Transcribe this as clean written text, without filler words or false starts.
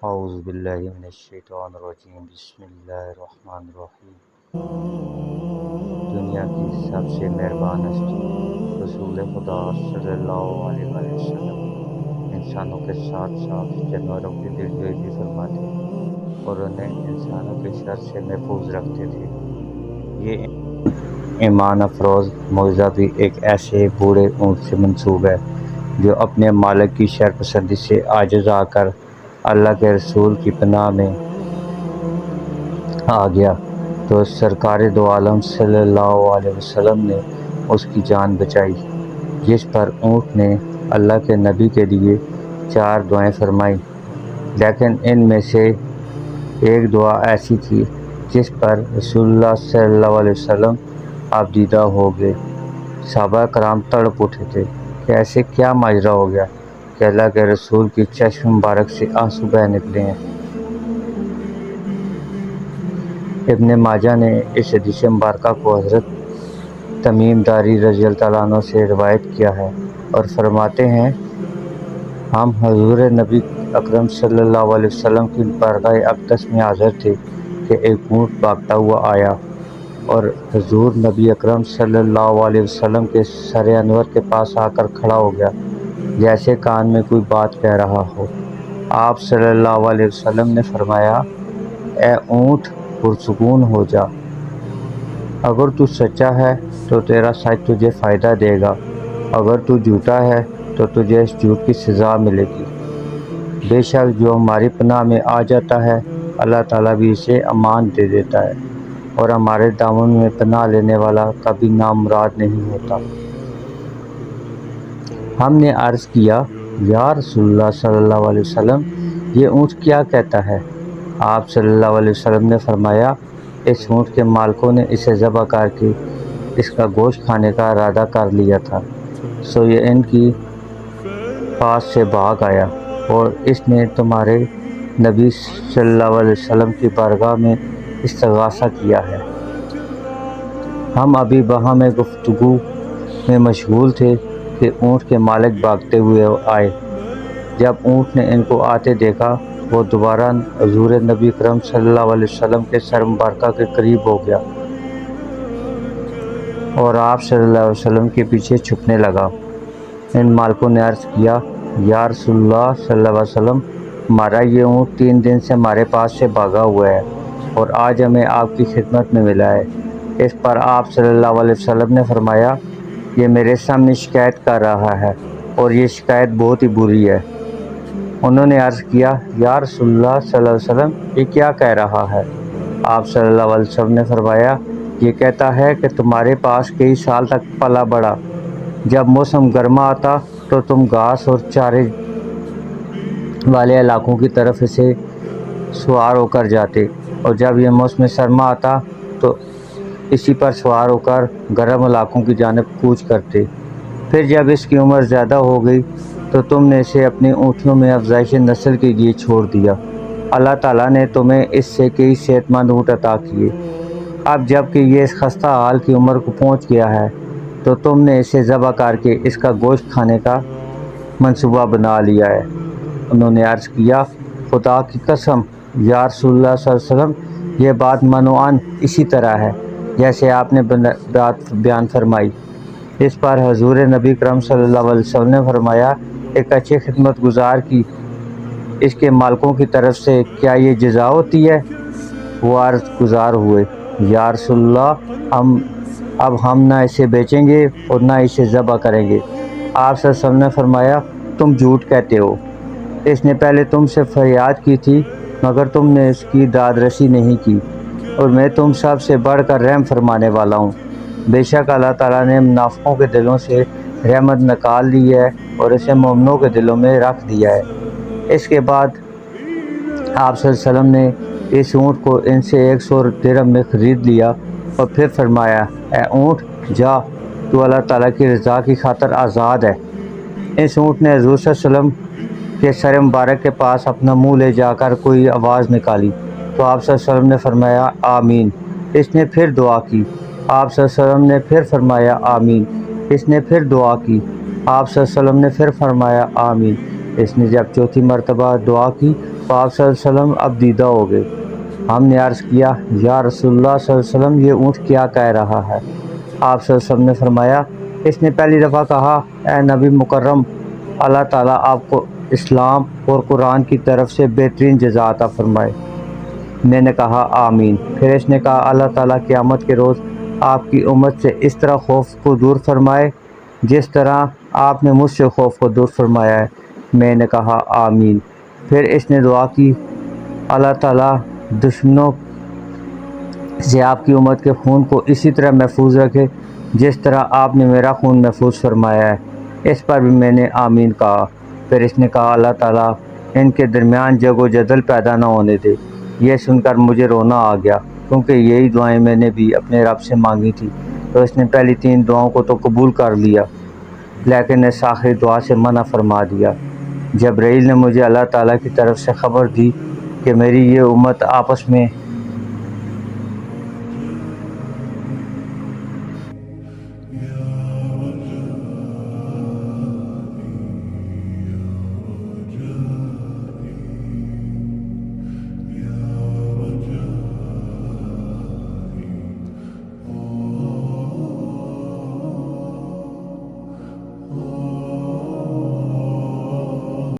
اعوذ باللہ من الشیطان الرجیم بسم اللہ الرحمن الرحیم۔ دنیا کی سب سے مہربان ہستی رسول خدا صلی اللہ علیہ وآلہ وسلم انسانوں کے ساتھ ساتھ جانوروں کی دلجوئی بھی فرماتے اور انہیں انسانوں کے شر سے محفوظ رکھتے تھے۔ یہ ایمان افروز معجزہ بھی ایک ایسے بوڑھے اونٹ سے منسوب ہے جو اپنے مالک کی شر پسندی سے عاجز آ کر اللہ کے رسول کی پناہ میں آ گیا تو سرکار دو عالم صلی اللہ علیہ وسلم نے اس کی جان بچائی، جس پر اونٹ نے اللہ کے نبی کے لیے 4 دعائیں فرمائیں، لیکن ان میں سے ایک دعا ایسی تھی جس پر رسول اللہ صلی اللہ علیہ وسلم آبدیدہ ہو گئے۔ صحابہ کرام تڑپ اٹھے تھے کہ ایسے کیا ماجرا ہو گیا کہ اللہ کے رسول کی چشم مبارک سے آنسو بہہ نکلے ہیں۔ ابن ماجہ نے اس حدیث مبارکہ کو حضرت تمیم داری رضی اللہ عنہ سے روایت کیا ہے اور فرماتے ہیں، ہم حضور نبی اکرم صلی اللہ علیہ وسلم کی بارگاہ اقدس میں حاضر تھے کہ ایک اونٹ بھاگتا ہوا آیا اور حضور نبی اکرم صلی اللہ علیہ وسلم کے سر انور کے پاس آ کر کھڑا ہو گیا، جیسے کان میں کوئی بات کہہ رہا ہو۔ آپ صلی اللہ علیہ وسلم نے فرمایا، اے اونٹ پرسکون ہو جا، اگر تو سچا ہے تو تیرا سچ تجھے فائدہ دے گا، اگر تو جھوٹا ہے تو تجھے اس جھوٹ کی سزا ملے گی۔ بے شک جو ہماری پناہ میں آ جاتا ہے اللہ تعالیٰ بھی اسے امان دے دیتا ہے، اور ہمارے دامن میں پناہ لینے والا کبھی نامراد نہیں ہوتا۔ ہم نے عرض کیا، یا رسول اللہ صلی اللہ علیہ وسلم، یہ اونٹ کیا کہتا ہے؟ آپ صلی اللہ علیہ وسلم نے فرمایا، اس اونٹ کے مالکوں نے اسے ذبح کر کے اس کا گوشت کھانے کا ارادہ کر لیا تھا، سو یہ ان کی پاس سے بھاگ آیا اور اس نے تمہارے نبی صلی اللہ علیہ وسلم کی بارگاہ میں استغاثہ کیا ہے۔ ہم ابھی باہم گفتگو میں مشغول تھے کہ اونٹ کے مالک بھاگتے ہوئے آئے۔ جب اونٹ نے ان کو آتے دیکھا، وہ دوبارہ حضور نبی اکرم صلی اللہ علیہ وسلم کے سر مبارکہ کے قریب ہو گیا اور آپ صلی اللہ علیہ وسلم کے پیچھے چھپنے لگا۔ ان مالکوں نے عرض کیا، یا رسول اللہ صلی اللہ علیہ وسلم، ہمارا یہ اونٹ 3 دن سے ہمارے پاس سے بھاگا ہوا ہے اور آج ہمیں آپ کی خدمت میں ملا ہے۔ اس پر آپ صلی اللہ علیہ وسلم نے فرمایا، یہ میرے سامنے شکایت کر رہا ہے اور یہ شکایت بہت ہی بری ہے۔ انہوں نے عرض کیا، یا رسول اللہ صلی اللہ علیہ وسلم، یہ کیا کہہ رہا ہے؟ آپ صلی اللہ علیہ وسلم نے فرمایا، یہ کہتا ہے کہ تمہارے پاس کئی سال تک پلا بڑھا، جب موسم گرما آتا تو تم گھاس اور چارے والے علاقوں کی طرف اسے سوار ہو کر جاتے، اور جب یہ موسم سرما آتا تو اسی پر سوار ہو کر گرم علاقوں کی جانب کوچ کرتے۔ پھر جب اس کی عمر زیادہ ہو گئی تو تم نے اسے اپنی اونٹیوں میں افزائش نسل کے لیے چھوڑ دیا۔ اللہ تعالیٰ نے تمہیں اس سے کئی صحت مند اونٹ عطا کیے۔ اب جب کہ یہ اس خستہ حال کی عمر کو پہنچ گیا ہے تو تم نے اسے ذبح کر کے اس کا گوشت کھانے کا منصوبہ بنا لیا ہے۔ انہوں نے عرض کیا، خدا کی قسم یا رسول اللہ صلی اللہ علیہ وسلم، یہ بات منوعاً اسی طرح ہے جیسے آپ نے بات بیان فرمائی۔ اس پر حضور نبی اکرم صلی اللہ علیہ وسلم نے فرمایا، ایک اچھے خدمت گزار کی اس کے مالکوں کی طرف سے کیا یہ جزا ہوتی ہے؟ وہ عرض گزار ہوئے، یا رسول اللہ، اب ہم نہ اسے بیچیں گے اور نہ اسے ذبح کریں گے۔ آپ صلی اللہ علیہ وسلم نے فرمایا، تم جھوٹ کہتے ہو، اس نے پہلے تم سے فریاد کی تھی مگر تم نے اس کی داد رسی نہیں کی، اور میں تم سب سے بڑھ کر رحم فرمانے والا ہوں۔ بے شک اللہ تعالیٰ نے منافقوں کے دلوں سے رحمت نکال لی ہے اور اسے مومنوں کے دلوں میں رکھ دیا ہے۔ اس کے بعد آپ صلی اللہ علیہ وسلم نے اس اونٹ کو ان سے 100 درہم میں خرید لیا اور پھر فرمایا، اے اونٹ جا، تو اللہ تعالیٰ کی رضا کی خاطر آزاد ہے۔ اس اونٹ نے حضور صلی اللہ علیہ وسلم کے سر مبارک کے پاس اپنا منہ لے جا کر کوئی آواز نکالی تو آپ صلی اللہ علیہ وسلم نے فرمایا، آمین۔ اس نے پھر دعا کی، آپ صلی اللہ علیہ وسلم نے پھر فرمایا، آمین۔ اس نے پھر دعا کی، آپ صلی اللہ علیہ وسلم نے پھر فرمایا، آمین۔ اس نے جب چوتھی مرتبہ دعا کی تو آپ صلی اللہ علیہ وسلم اب دیدہ ہو گئے۔ ہم نے عرض کیا یا رسول اللہ صلی اللہ علیہ وسلم یہ اونٹ کیا کہہ رہا ہے؟ آپ صلی اللہ علیہ وسلم نے فرمایا اس نے پہلی دفعہ کہا اے نبی مکرم، اللہ تعالیٰ آپ کو اسلام اور قرآن کی طرف سے بہترین جزا عطا فرمائے۔ میں نے کہا آمین۔ پھر اس نے کہا اللہ تعالیٰ قیامت کے روز آپ کی امت سے اس طرح خوف کو دور فرمائے جس طرح آپ نے مجھ سے خوف کو دور فرمایا ہے۔ میں نے کہا آمین۔ پھر اس نے دعا کی اللہ تعالیٰ دشمنوں سے آپ کی امت کے خون کو اسی طرح محفوظ رکھے جس طرح آپ نے میرا خون محفوظ فرمایا ہے۔ اس پر بھی میں نے آمین کہا۔ پھر اس نے کہا اللہ تعالیٰ ان کے درمیان جگ و جدل پیدا نہ ہونے دے۔ یہ سن کر مجھے رونا آ گیا کیونکہ یہی دعائیں میں نے بھی اپنے رب سے مانگی تھی، تو اس نے پہلی 3 دعاؤں کو تو قبول کر لیا لیکن اس آخری دعا سے منع فرما دیا۔ جبرائیل نے مجھے اللہ تعالیٰ کی طرف سے خبر دی کہ میری یہ امت آپس میں